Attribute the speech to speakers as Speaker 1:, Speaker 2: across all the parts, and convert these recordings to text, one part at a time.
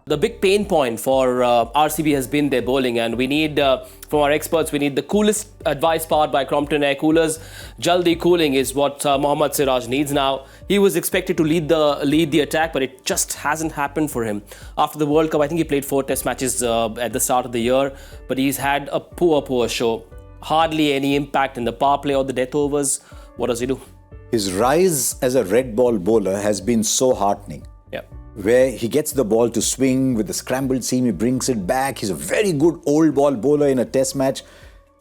Speaker 1: The big pain point for RCB has been their bowling, and we need, from our experts, we need the coolest advice powered by Crompton air coolers. Jaldi cooling is what Mohammed Siraj needs now. He was expected to lead the attack, but it just hasn't happened for him. After the World Cup, I think he played 4 test matches at the start of the year, but he's had a poor show. Hardly any impact in the power play or the death overs. What does he do?
Speaker 2: His rise as a red ball bowler has been so heartening.
Speaker 1: Yeah.
Speaker 2: Where he gets the ball to swing with the scrambled seam, he brings it back. He's a very good old ball bowler in a test match,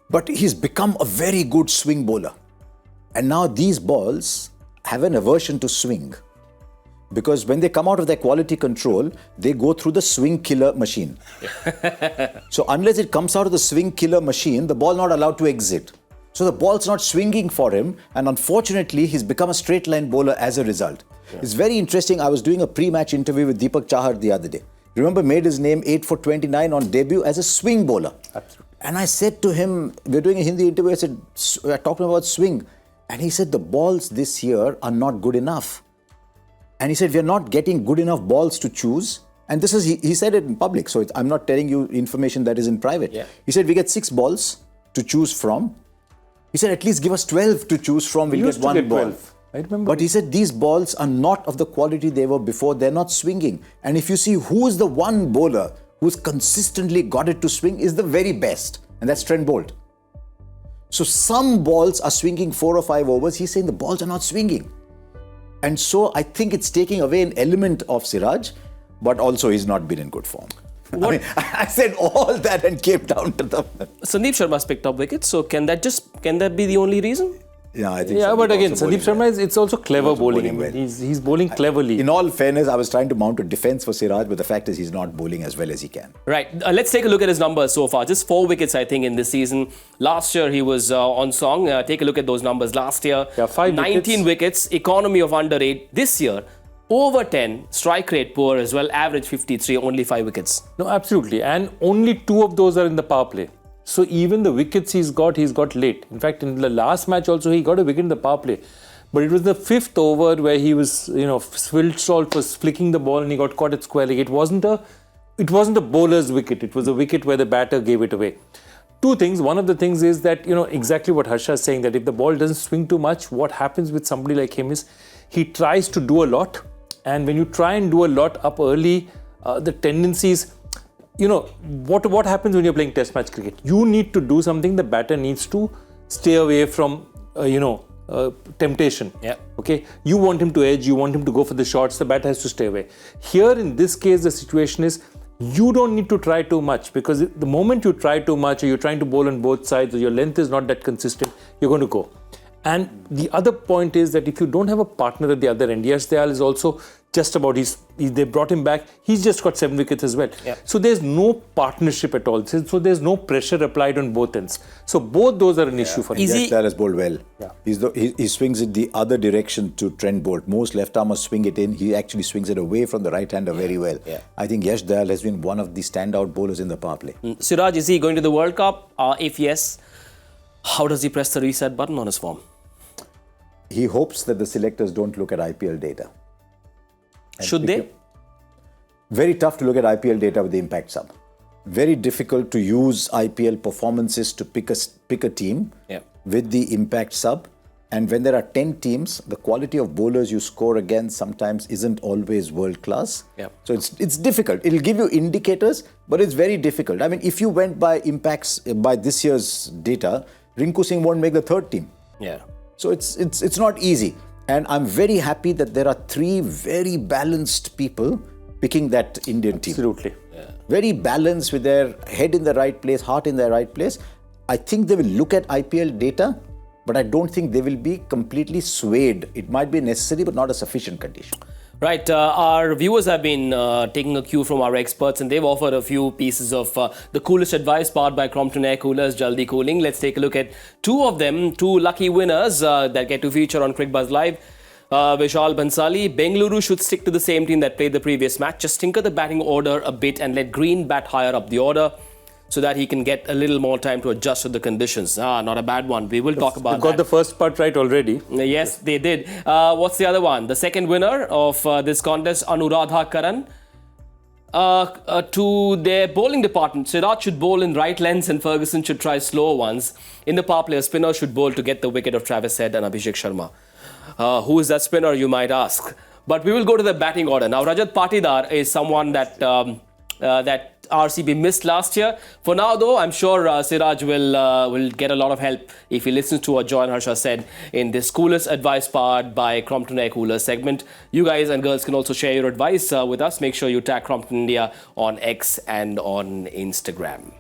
Speaker 2: but he's become a very good swing bowler. And now these balls have an aversion to swing, because when they come out of their quality control, they go through the swing killer machine. So unless it comes out of the swing killer machine, the ball not allowed to exit. So the ball's not swinging for him, and unfortunately, he's become a straight line bowler as a result. Yeah. It's very interesting. I was doing a pre-match interview with Deepak Chahar the other day. Remember, made his name 8 for 29 on debut as a swing bowler.
Speaker 3: Absolutely.
Speaker 2: And I said to him, we're doing a Hindi interview, I said, we're talking about swing. And he said, the balls this year are not good enough. And he said, we're not getting good enough balls to choose. And this is, he said it in public, so I'm not telling you information that is in private.
Speaker 1: Yeah.
Speaker 2: He said, we get 6 balls to choose from. He said, at least give us 12 to choose from, we'll get one ball.
Speaker 3: 12. I remember.
Speaker 2: But he said, these balls are not of the quality they were before. They're not swinging. And if you see who's the one bowler who's consistently got it to swing, is the very best. And that's Trent Bolt. So some balls are swinging 4 or 5 overs. He's saying the balls are not swinging. And so I think it's taking away an element of Siraj, but also he's not been in good form. I mean, I said all that and came down to the...
Speaker 1: Sandeep Sharma's picked up wickets, so can that be the only reason?
Speaker 2: Yeah, I think
Speaker 3: yeah, but again, Sandeep Sharma,
Speaker 2: well.
Speaker 3: it's also clever bowling.
Speaker 2: Well.
Speaker 3: He's bowling cleverly.
Speaker 2: In all fairness, I was trying to mount a defense for Siraj, but the fact is he's not bowling as well as he can.
Speaker 1: Right. Let's take a look at his numbers so far. Just 4 wickets, I think, in this season. Last year, he was on song. Take a look at those numbers. Last year, 19 wickets, economy of under 8. This year, over 10, strike rate poor as well, average 53, only 5 wickets.
Speaker 3: No, absolutely. And only 2 of those are in the power play. So even the wickets he's got late. In fact, in the last match also, he got a wicket in the power play. But it was the 5th over where he was, Swilsalt was flicking the ball and he got caught at square leg. It wasn't a bowler's wicket. It was a wicket where the batter gave it away. 2 things. One of the things is that, exactly what Harsha is saying, that if the ball doesn't swing too much, what happens with somebody like him is he tries to do a lot. And when you try and do a lot up early, the tendencies... what happens when you're playing test match cricket? You need to do something. The batter needs to stay away from, temptation.
Speaker 1: Yeah.
Speaker 3: Okay. You want him to edge. You want him to go for the shots. The batter has to stay away. Here, in this case, the situation is you don't need to try too much, because the moment you try too much, or you're trying to bowl on both sides, or your length is not that consistent, you're going to go. And the other point is that if you don't have a partner at the other end, Yash Dayal is also just about, they brought him back, he's just got 7 wickets as well.
Speaker 1: Yeah.
Speaker 3: So there's no partnership at all. So there's no pressure applied on both ends. So both those are an issue for him.
Speaker 2: Yash Dayal has bowled well.
Speaker 3: Yeah.
Speaker 2: He swings it the other direction to Trent Bolt. Most left-armers swing it in. He actually swings it away from the right-hander very well.
Speaker 1: Yeah.
Speaker 2: I think Yash Dayal has been one of the standout bowlers in the power play.
Speaker 1: Siraj, is he going to the World Cup? If yes, how does he press the reset button on his form?
Speaker 2: He hopes that the selectors don't look at IPL data.
Speaker 1: Should they?
Speaker 2: Very tough to look at IPL data with the impact sub. Very difficult to use IPL performances to pick a team with the impact sub. And when there are 10 teams, the quality of bowlers you score against sometimes isn't always world class.
Speaker 1: Yeah.
Speaker 2: So it's difficult. It'll give you indicators, but it's very difficult. I mean, if you went by impacts by this year's data, Rinku Singh won't make the 3rd team.
Speaker 1: Yeah.
Speaker 2: So it's not easy. And I'm very happy that there are 3 very balanced people picking that Indian team.
Speaker 3: Absolutely.
Speaker 1: Yeah.
Speaker 2: Very balanced, with their head in the right place, heart in the right place. I think they will look at IPL data, but I don't think they will be completely swayed. It might be necessary, but not a sufficient condition.
Speaker 1: Right. Our viewers have been taking a cue from our experts, and they've offered a few pieces of the coolest advice powered by Crompton air coolers, Jaldi Cooling. Let's take a look at 2 of them, 2 lucky winners that get to feature on Cricbuzz Live. Vishal Bansali, Bengaluru should stick to the same team that played the previous match. Just tinker the batting order a bit and let Green bat higher up the order, so that he can get a little more time to adjust to the conditions. Not a bad one. We will talk about that.
Speaker 3: Got the first part right already.
Speaker 1: Yes, they did. What's the other one? The second winner of this contest, Anuradha Karan. to their bowling department. Siraj should bowl in right lengths and Ferguson should try slower ones. In the power play, a spinner should bowl to get the wicket of Travis Head and Abhishek Sharma. Who is that spinner, you might ask? But we will go to the batting order. Now, Rajat Patidar is someone that that RCB missed last year. For now, though, I'm sure Siraj will get a lot of help if he listens to what Joy and Harsha said in this coolest advice powered by Crompton Air Coolers segment. You guys and girls can also share your advice with us. Make sure you tag Crompton India on X and on Instagram.